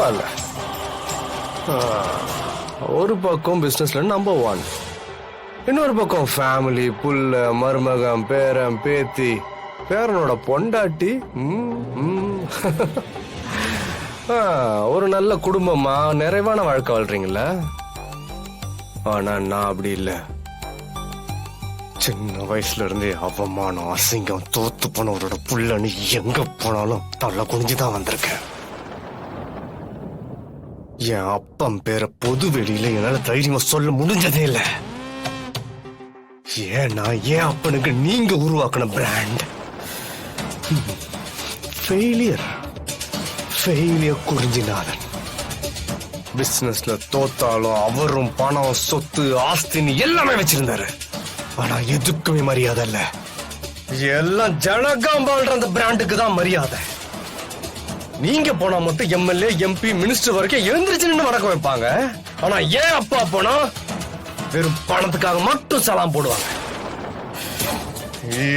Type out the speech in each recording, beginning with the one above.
பரவாயில்ல. ஒரு பக்கம் பிசினஸ்ல நம்பர் 1, இன்னொரு பக்கம் ஃபேமிலி, புள்ள, மருமகன், பேரன், பேத்தி, பேரனோட பொண்டாட்டி. ஒரு நல்ல குடும்பமா நிறைவான வாழ்க்கை வாழ்றீங்களா? ஆனா நான் அப்படி இல்லை. சின்ன வயசுல இருந்தே அவமானம், அசிங்கம், தோத்து போனவரோட புள்ளன்னு எங்க போனாலும் தள்ள குனிஞ்சுதான் வந்திருக்கேன். என் அப்பன் பேரை பொது வெளியில என்னால தைரியமா சொல்ல முடிஞ்சதே இல்லை. ஏன்னா என் அப்பனுக்கு நீங்க உருவாக்கின பிராண்ட் ஃபெயிலியர் குறிஞ்சிநாதன். பிசினஸ்ல தோத்தாலும் அவரும் பணம், சொத்து, ஆஸ்தின்னு எல்லாமே வச்சிருந்தாரு. ஆனா எதுக்குமே மரியாதை இல்ல. எல்லாம் ஜனகாம்பாள்ன்ற அந்த பிராண்டுக்கு தான் மரியாதை. நீங்க போனா மட்டும் எம்எல்ஏ, எம்பி, மினிஸ்டர் வரைக்கும் எழுந்திருச்சு வணக்கம் வைப்பாங்க. ஆனா ஏன் அப்பா போனா வெறும் பணத்துக்காக மட்டும் சலாம் போடுவாங்க.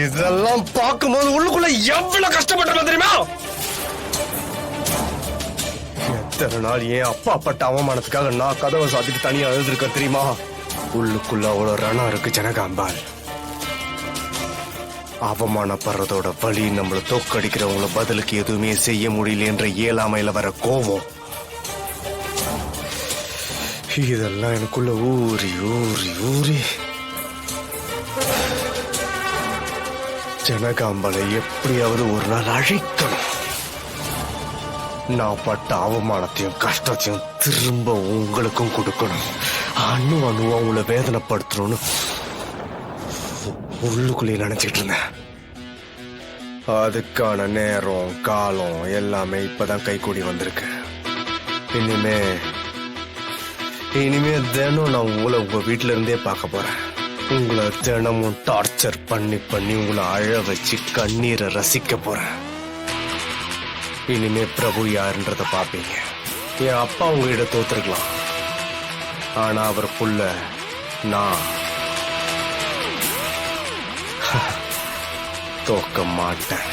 இதெல்லாம் பார்க்கும்போது உள்ளுக்குள்ள எவ்வளவு கஷ்டப்பட்ட தெரியுமா? எத்தனை நாள் ஏன் அப்பா பட்ட அவமானத்துக்காக நான் கதவை சாத்திட்டு தனியா எழுதிருக்க தெரியுமா? உள்ளுக்குள்ள அவ்வளவு ரணம் இருக்கு ஜனகாம்பாள். அவமானப்படுறதோட வழி நம்மள தோக்கடிக்கிறவங்கள பதிலுக்கு எதுவுமே செய்ய முடியல என்ற இயலாமையில வர கோபம். இதெல்லாம் எனக்குள்ள ஊறி ஊறி ஊறி ஜனகாம்பலை எப்படியாவது ஒரு நாள் அழிக்கணும். நான் பட்ட அவமானத்தையும் கஷ்டத்தையும் திரும்ப உங்களுக்கும் கொடுக்கணும். அணு அணுவா உங்களை வேதனைப்படுத்தணும்னு உள்ளுக்குள்ளே நினைச்சிட்டு இருந்தேன். அதுக்கான நேரம், காலம் எல்லாமே இப்பதான் கைகூடி வந்திருக்கு. இனிமே தினம் நான் உங்களை உங்க வீட்டுல இருந்தே பார்க்க போறேன். உங்களை தினமும் டார்ச்சர் பண்ணி உங்களை அழ வச்சு கண்ணீரை ரசிக்க போறேன். இனிமே பிரபு யாருன்றத பாப்பீங்க. என் அப்பா உங்ககிட்ட தோத்துருக்கலாம், ஆனா அவர் புள்ள நான் தோக்க மாட்டேன்.